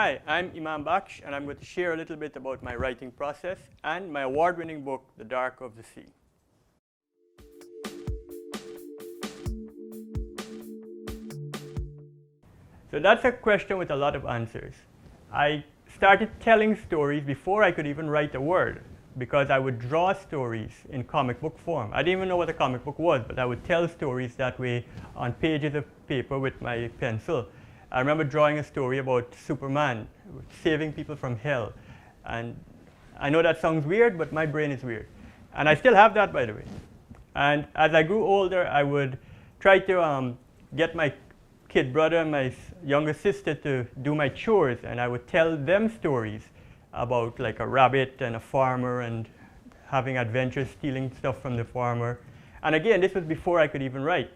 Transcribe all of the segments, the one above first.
Hi, I'm Imam Baksh, and I'm going to share a little bit about my writing process and my award-winning book, The Dark of the Sea. So that's a question with a lot of answers. I started telling stories before I could even write a word, because I would draw stories in comic book form. I didn't even know what a comic book was, but I would tell stories that way on pages of paper with my pencil. I remember drawing a story about Superman saving people from hell. And I know that sounds weird, but my brain is weird. And I still have that, by the way. And as I grew older, I would try to get my kid brother and my younger sister to do my chores, and I would tell them stories about like a rabbit and a farmer and having adventures stealing stuff from the farmer. And again, this was before I could even write.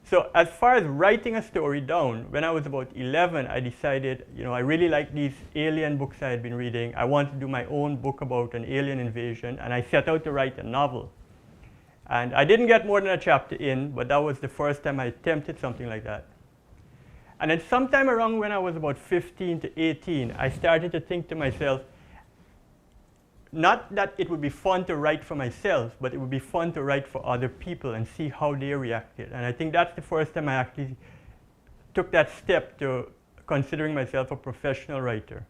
So as far as writing a story down, when I was about 11, I decided, I really liked these alien books I had been reading. I wanted to do my own book about an alien invasion, and I set out to write a novel. And I didn't get more than a chapter in, but that was the first time I attempted something like that. And then sometime around when I was about 15 to 18, I started to think to myself, not that it would be fun to write for myself, but it would be fun to write for other people and see how they reacted. And I think that's the first time I actually took that step to considering myself a professional writer.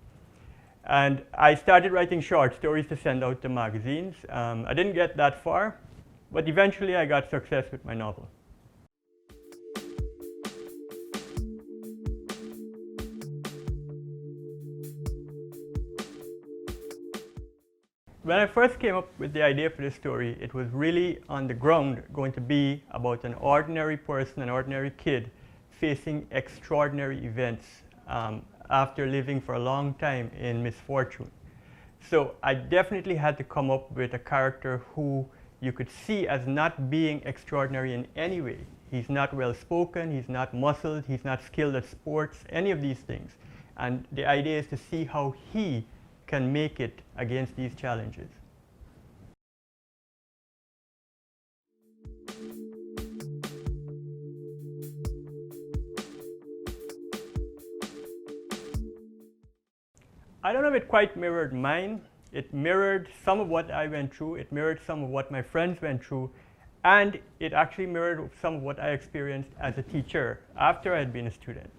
And I started writing short stories to send out to magazines. I didn't get that far, but eventually I got success with my novel. When I first came up with the idea for this story, it was really on the ground going to be about an ordinary person, an ordinary kid, facing extraordinary events after living for a long time in misfortune. So I definitely had to come up with a character who you could see as not being extraordinary in any way. He's not well spoken, he's not muscled, he's not skilled at sports, any of these things. And the idea is to see how he can make it against these challenges. I don't know if it quite mirrored mine. It mirrored some of what I went through, it mirrored some of what my friends went through, and it actually mirrored some of what I experienced as a teacher after I had been a student.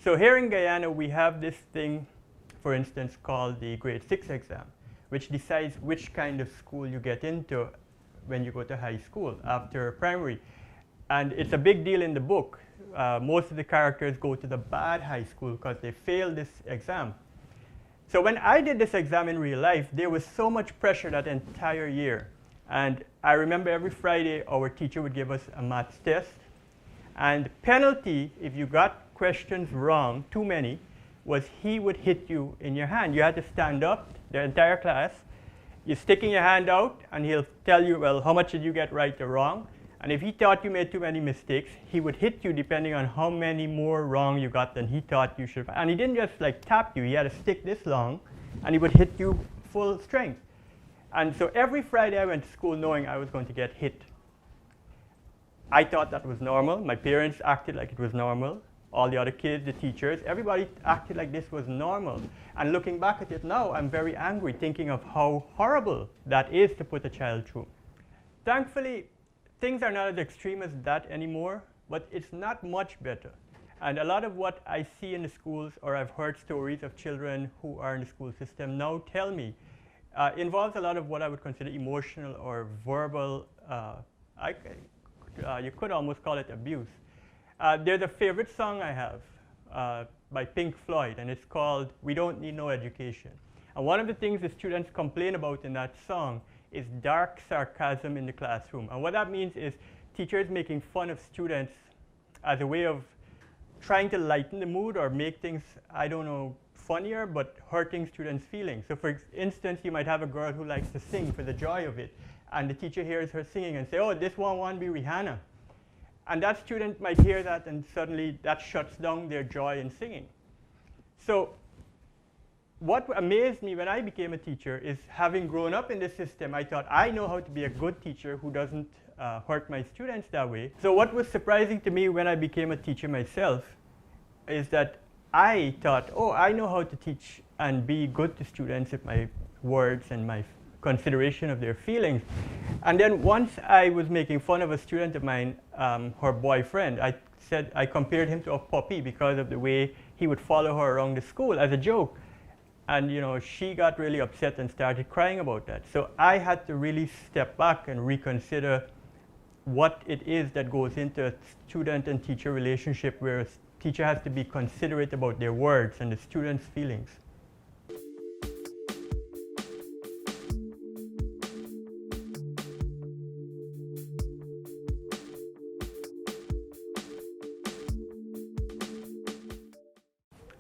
So here in Guyana, we have this thing, for instance, called the grade 6 exam, which decides which kind of school you get into when you go to high school after primary. And it's a big deal in the book. Most of the characters go to the bad high school because they failed this exam. So when I did this exam in real life, there was so much pressure that entire year. And I remember every Friday our teacher would give us a maths test. And the penalty, if you got questions wrong, too many, was he would hit you in your hand. You had to stand up, the entire class. You're sticking your hand out, and he'll tell you, well, how much did you get right or wrong? And if he thought you made too many mistakes, he would hit you depending on how many more wrong you got than he thought you should. And he didn't just like tap you. He had a stick this long, and he would hit you full strength. And so every Friday I went to school knowing I was going to get hit. I thought that was normal. My parents acted like it was normal. All the other kids, the teachers, everybody acted like this was normal. And looking back at it now, I'm very angry thinking of how horrible that is to put a child through. Thankfully, things are not as extreme as that anymore, but it's not much better. And a lot of what I see in the schools, or I've heard stories of children who are in the school system now tell me, involves a lot of what I would consider emotional or verbal, you could almost call it abuse. There's a favorite song I have by Pink Floyd, and it's called We Don't Need No Education. And one of the things the students complain about in that song is dark sarcasm in the classroom. And what that means is teachers making fun of students as a way of trying to lighten the mood or make things, I don't know, funnier, but hurting students' feelings. So for instance, you might have a girl who likes to sing for the joy of it, and the teacher hears her singing and say, oh, this one won't be Rihanna. And that student might hear that, and suddenly that shuts down their joy in singing. So what amazed me when I became a teacher is, having grown up in this system, I thought I know how to be a good teacher who doesn't hurt my students that way. So what was surprising to me when I became a teacher myself is that I thought, oh, I know how to teach and be good to students with my words and my consideration of their feelings. And then once I was making fun of a student of mine, her boyfriend, I compared him to a puppy because of the way he would follow her around the school as a joke. And she got really upset and started crying about that. So I had to really step back and reconsider what it is that goes into a student and teacher relationship, where a teacher has to be considerate about their words and the student's feelings.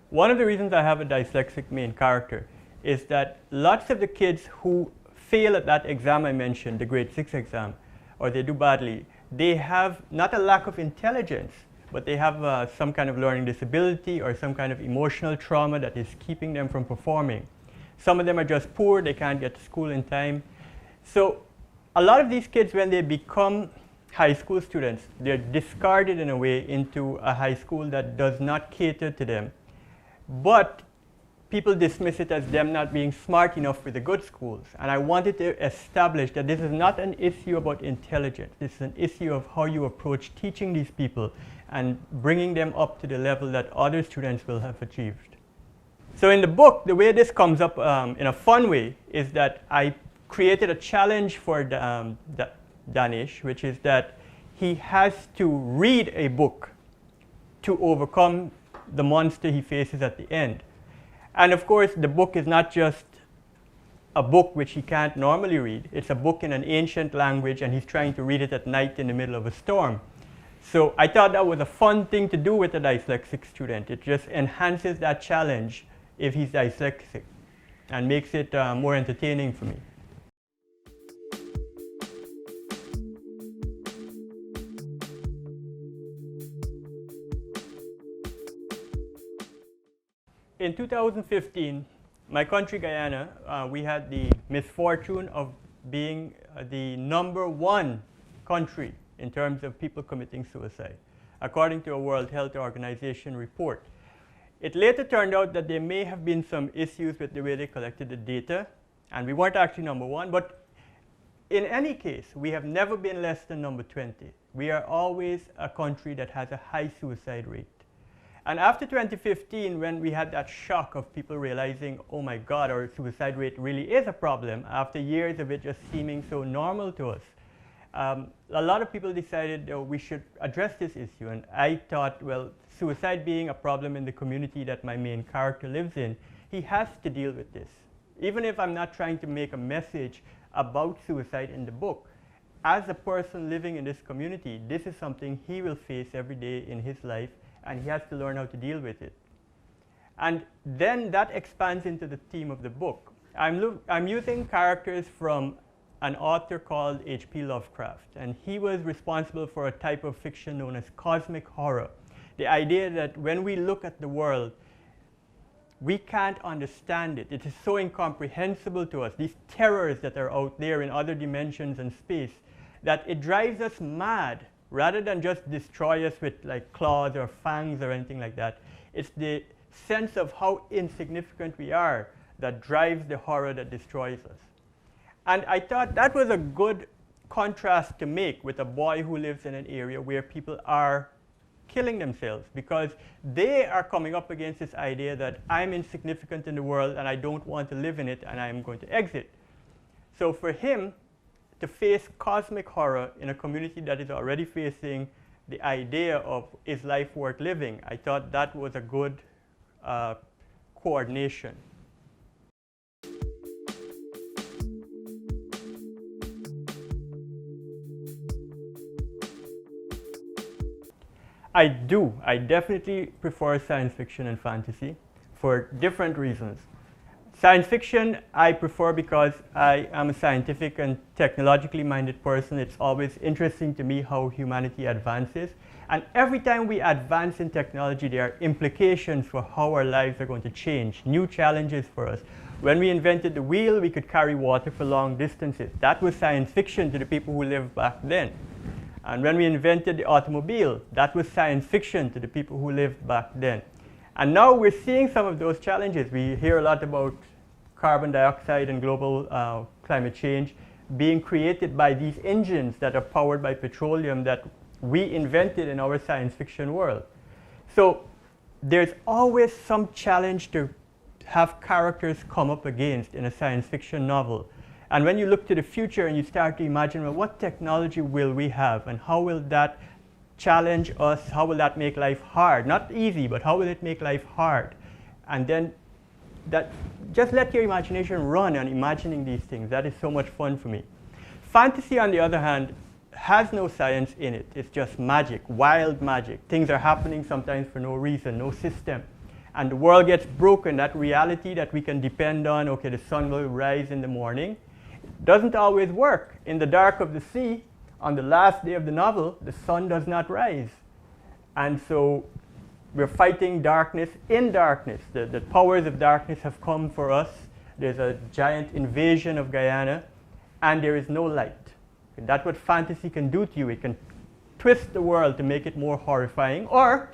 One of the reasons I have a dyslexic main character is that lots of the kids who fail at that exam I mentioned, the grade 6 exam, or they do badly, they have not a lack of intelligence, but they have some kind of learning disability or some kind of emotional trauma that is keeping them from performing. Some of them are just poor, they can't get to school in time. So a lot of these kids, when they become high school students, they're discarded in a way into a high school that does not cater to them. But people dismiss it as them not being smart enough for the good schools. And I wanted to establish that this is not an issue about intelligence. This is an issue of how you approach teaching these people and bringing them up to the level that other students will have achieved. So in the book, the way this comes up in a fun way is that I created a challenge for Danish, which is that he has to read a book to overcome the monster he faces at the end. And of course, the book is not just a book which he can't normally read. It's a book in an ancient language, and he's trying to read it at night in the middle of a storm. So I thought that was a fun thing to do with a dyslexic student. It just enhances that challenge if he's dyslexic and makes it more entertaining for me. In 2015, my country, Guyana, we had the misfortune of being the #1 country in terms of people committing suicide, according to a World Health Organization report. It later turned out that there may have been some issues with the way they collected the data, and we weren't actually #1, but in any case, we have never been less than #20. We are always a country that has a high suicide rate. And after 2015, when we had that shock of people realizing, oh my God, our suicide rate really is a problem, after years of it just seeming so normal to us, a lot of people decided we should address this issue. And I thought, well, suicide being a problem in the community that my main character lives in, he has to deal with this. Even if I'm not trying to make a message about suicide in the book, as a person living in this community, this is something he will face every day in his life, and he has to learn how to deal with it. And then that expands into the theme of the book. I'm using characters from an author called H.P. Lovecraft, and he was responsible for a type of fiction known as cosmic horror. The idea that when we look at the world, we can't understand it. It is so incomprehensible to us, these terrors that are out there in other dimensions and space, that it drives us mad. Rather than just destroy us with like claws or fangs or anything like that, it's the sense of how insignificant we are that drives the horror that destroys us. And I thought that was a good contrast to make with a boy who lives in an area where people are killing themselves, because they are coming up against this idea that I'm insignificant in the world and I don't want to live in it and I'm going to exit. So for him, to face cosmic horror in a community that is already facing the idea of, is life worth living? I thought that was a good coordination. I do. I definitely prefer science fiction and fantasy for different reasons. Science fiction I prefer because I am a scientific and technologically minded person. It's always interesting to me how humanity advances. And every time we advance in technology, there are implications for how our lives are going to change, new challenges for us. When we invented the wheel, we could carry water for long distances. That was science fiction to the people who lived back then. And when we invented the automobile, that was science fiction to the people who lived back then. And now we're seeing some of those challenges. We hear a lot about carbon dioxide and global climate change being created by these engines that are powered by petroleum that we invented in our science fiction world. So there's always some challenge to have characters come up against in a science fiction novel. And when you look to the future and you start to imagine, well, what technology will we have and how will that challenge us, how will that make life hard? Not easy, but how will it make life hard? And then just let your imagination run on imagining these things. That is so much fun for me. Fantasy, on the other hand, has no science in it. It's just magic, wild magic. Things are happening sometimes for no reason, no system. And the world gets broken. That reality that we can depend on, okay, the sun will rise in the morning, doesn't always work. In the dark of the sea, on the last day of the novel, the sun does not rise. And so we're fighting darkness in darkness. The powers of darkness have come for us. There's a giant invasion of Guyana, and there is no light. And that's what fantasy can do to you. It can twist the world to make it more horrifying, or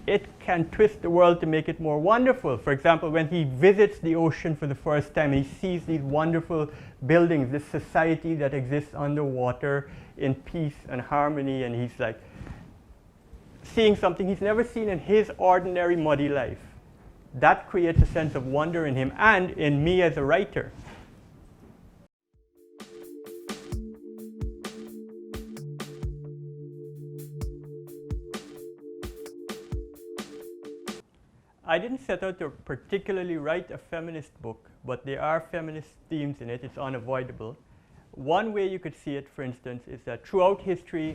it can twist the world to make it more wonderful. For example, when he visits the ocean for the first time, he sees these wonderful buildings, this society that exists underwater in peace and harmony, and he's like seeing something he's never seen in his ordinary muddy life. That creates a sense of wonder in him and in me as a writer. I didn't set out to particularly write a feminist book, but there are feminist themes in it. It's unavoidable. One way you could see it, for instance, is that throughout history,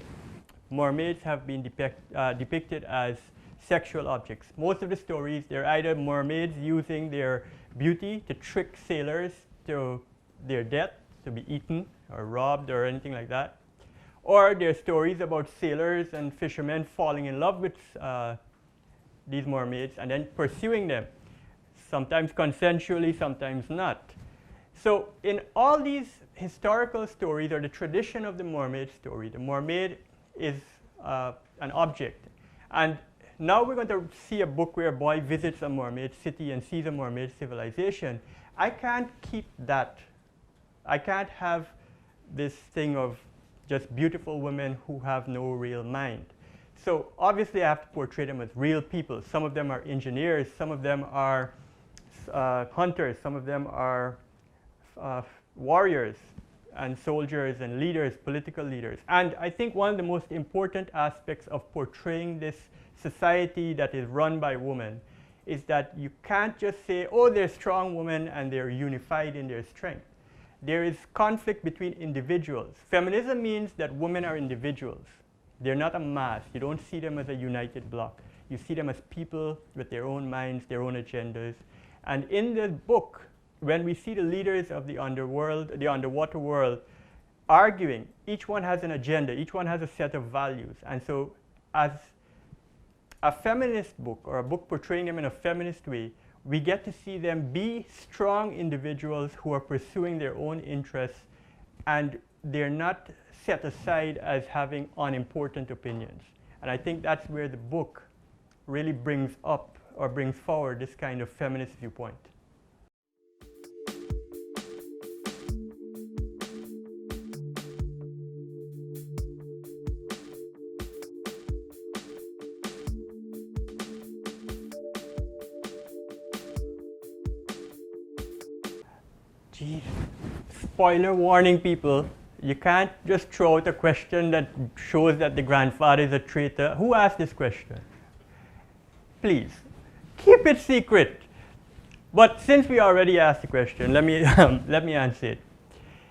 mermaids have been depicted as sexual objects. Most of the stories, they're either mermaids using their beauty to trick sailors to their death, to be eaten or robbed or anything like that. Or they're stories about sailors and fishermen falling in love with these mermaids and then pursuing them, sometimes consensually, sometimes not. So in all these historical stories, or the tradition of the mermaid story, the mermaid is an object. And now we're going to see a book where a boy visits a mermaid city and sees a mermaid civilization. I can't keep that. I can't have this thing of just beautiful women who have no real mind. So obviously I have to portray them as real people. Some of them are engineers, some of them are hunters, some of them are warriors and soldiers and leaders, political leaders. And I think one of the most important aspects of portraying this society that is run by women is that you can't just say, oh, they're strong women and they're unified in their strength. There is conflict between individuals. Feminism means that women are individuals. They're not a mass. You don't see them as a united bloc. You see them as people with their own minds, their own agendas. And in the book, when we see the leaders of the underworld, the underwater world, arguing, each one has an agenda, each one has a set of values. And so as a feminist book, or a book portraying them in a feminist way, we get to see them be strong individuals who are pursuing their own interests, and they're not set aside as having unimportant opinions. And I think that's where the book really brings up or brings forward this kind of feminist viewpoint. Jeez. Spoiler warning, people. You can't just throw out a question that shows that the grandfather is a traitor. Who asked this question? Please, keep it secret. But since we already asked the question, let me answer it.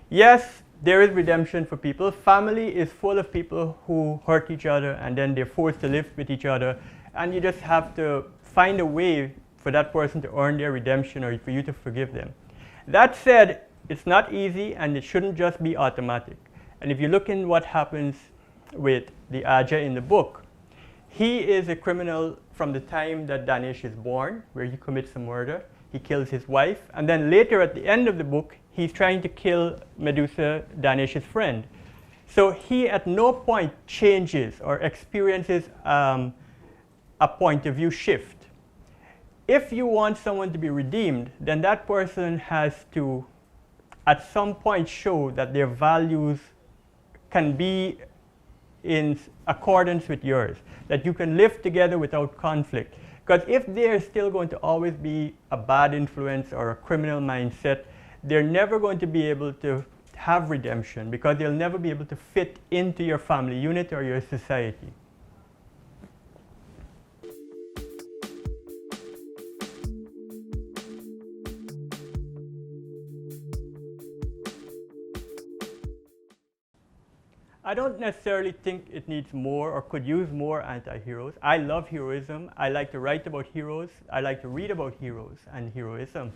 Yes, there is redemption for people. Family is full of people who hurt each other and then they're forced to live with each other. And you just have to find a way for that person to earn their redemption or for you to forgive them. That said, it's not easy and it shouldn't just be automatic. And if you look in what happens with the Aja in the book, he is a criminal from the time that Danesh is born, where he commits a murder. He kills his wife, and then later at the end of the book, he's trying to kill Medusa, Danesh's friend. So he at no point changes or experiences a point of view shift. if you want someone to be redeemed, then that person has to, at some point, show that their values can be in accordance with yours, that you can live together without conflict. Because if they're still going to always be a bad influence or a criminal mindset, they're never going to be able to have redemption, because they'll never be able to fit into your family unit or your society. I don't necessarily think it needs more or could use more anti-heroes. I love heroism. I like to write about heroes. I like to read about heroes and heroism.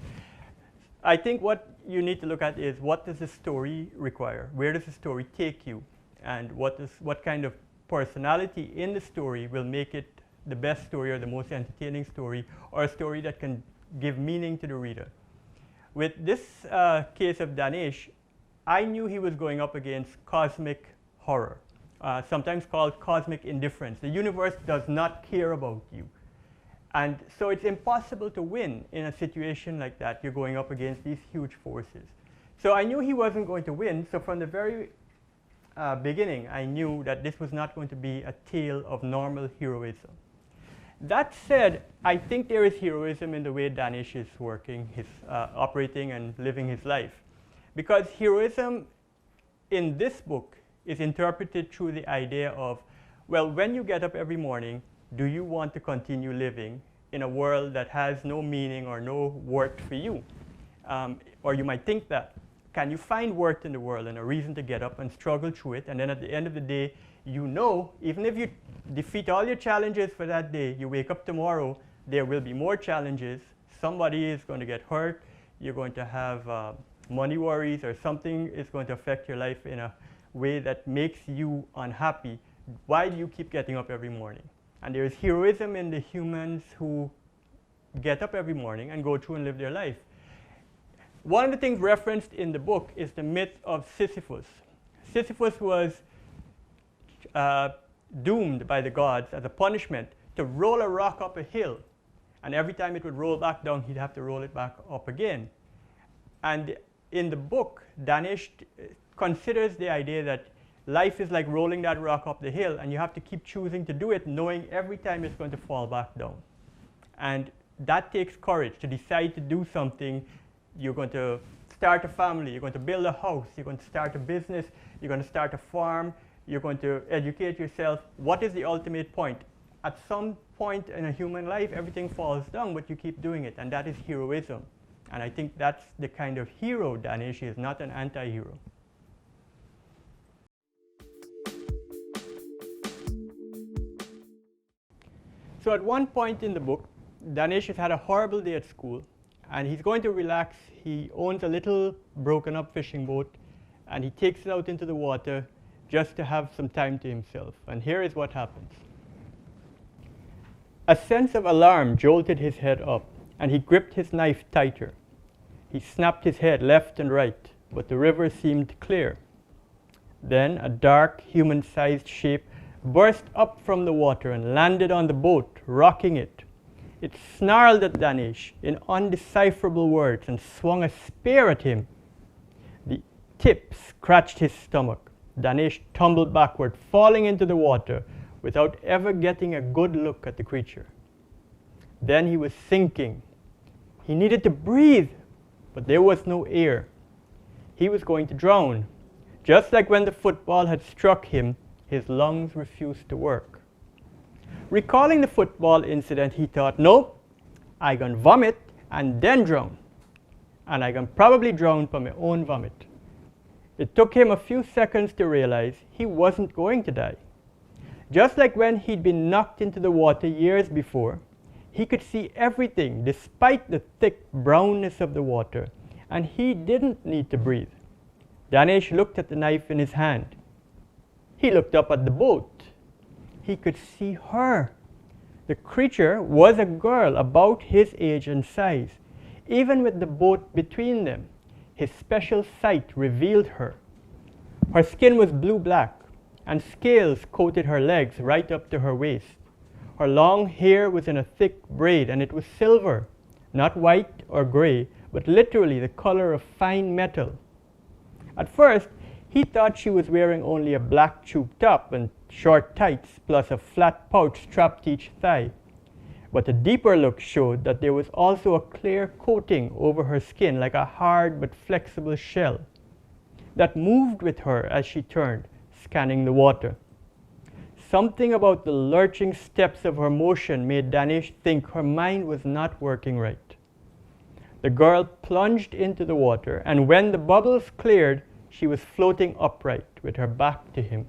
I think what you need to look at is, what does the story require? Where does the story take you? And what kind of personality in the story will make it the best story or the most entertaining story, or a story that can give meaning to the reader. With this case of Danish, I knew he was going up against cosmic horror, sometimes called cosmic indifference. The universe does not care about you. And so it's impossible to win in a situation like that. You're going up against these huge forces. So I knew he wasn't going to win. So from the very beginning, I knew that this was not going to be a tale of normal heroism. That said, I think there is heroism in the way Danish is working, operating and living his life. Because heroism in this book is interpreted through the idea of, well, when you get up every morning, do you want to continue living in a world that has no meaning or no worth for you? Or you might think that. Can you find worth in the world and a reason to get up and struggle through it? And then at the end of the day, you know, even if you defeat all your challenges for that day, you wake up tomorrow, there will be more challenges. Somebody is going to get hurt. You're going to have money worries, or something is going to affect your life in a way that makes you unhappy. Why do you keep getting up every morning? And there is heroism in the humans who get up every morning and go through and live their life. One of the things referenced in the book is the myth of Sisyphus. Sisyphus was doomed by the gods as a punishment to roll a rock up a hill. And every time it would roll back down, he'd have to roll it back up again. And in the book, Danish considers the idea that life is like rolling that rock up the hill, and you have to keep choosing to do it, knowing every time it's going to fall back down. And that takes courage to decide to do something. You're going to start a family, you're going to build a house, you're going to start a business, you're going to start a farm, you're going to educate yourself. What is the ultimate point? At some point in a human life, everything falls down, but you keep doing it, and that is heroism. And I think that's the kind of hero Danish is, not an anti-hero. So at one point in the book, Danish has had a horrible day at school, and he's going to relax. He owns a little broken up fishing boat, and he takes it out into the water just to have some time to himself. And here is what happens. A sense of alarm jolted his head up, and he gripped his knife tighter. He snapped his head left and right, but the river seemed clear. Then a dark, human-sized shape burst up from the water and landed on the boat, rocking it. It snarled at Danish in undecipherable words and swung a spear at him. The tip scratched his stomach. Danish tumbled backward, falling into the water without ever getting a good look at the creature. Then he was sinking. He needed to breathe, but there was no air. He was going to drown. Just like when the football had struck him, his lungs refused to work. Recalling the football incident, he thought, nope, I can vomit and then drown. And I can probably drown from my own vomit. It took him a few seconds to realize he wasn't going to die. Just like when he'd been knocked into the water years before, he could see everything despite the thick brownness of the water, and he didn't need to breathe. Danish looked at the knife in his hand. He looked up at the boat. He could see her. The creature was a girl about his age and size. Even with the boat between them, his special sight revealed her. Her skin was blue-black, and scales coated her legs right up to her waist. Her long hair was in a thick braid, and it was silver, not white or gray, but literally the color of fine metal. At first, he thought she was wearing only a black tube top and short tights, plus a flat pouch strapped to each thigh. But a deeper look showed that there was also a clear coating over her skin, like a hard but flexible shell, that moved with her as she turned, scanning the water. Something about the lurching steps of her motion made Danish think her mind was not working right. The girl plunged into the water, and when the bubbles cleared, she was floating upright with her back to him.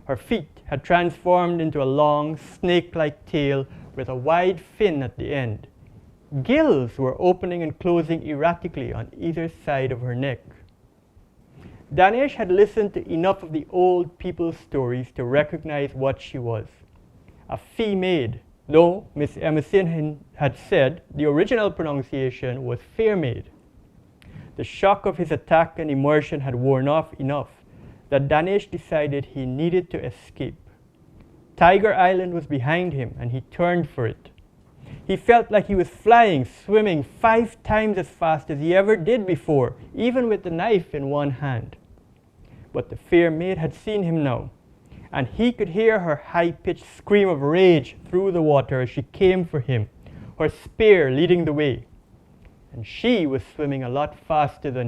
Her feet had transformed into a long, snake-like tail with a wide fin at the end. Gills were opening and closing erratically on either side of her neck. Danish had listened to enough of the old people's stories to recognize what she was. A fee maid, though Miss Emerson had said the original pronunciation was fair maid. The shock of his attack and immersion had worn off enough that Danish decided he needed to escape. Tiger Island was behind him, and he turned for it. He felt like he was flying, swimming 5 times as fast as he ever did before, even with the knife in one hand. But the fair maid had seen him now, and he could hear her high-pitched scream of rage through the water as she came for him, her spear leading the way. And she was swimming a lot faster than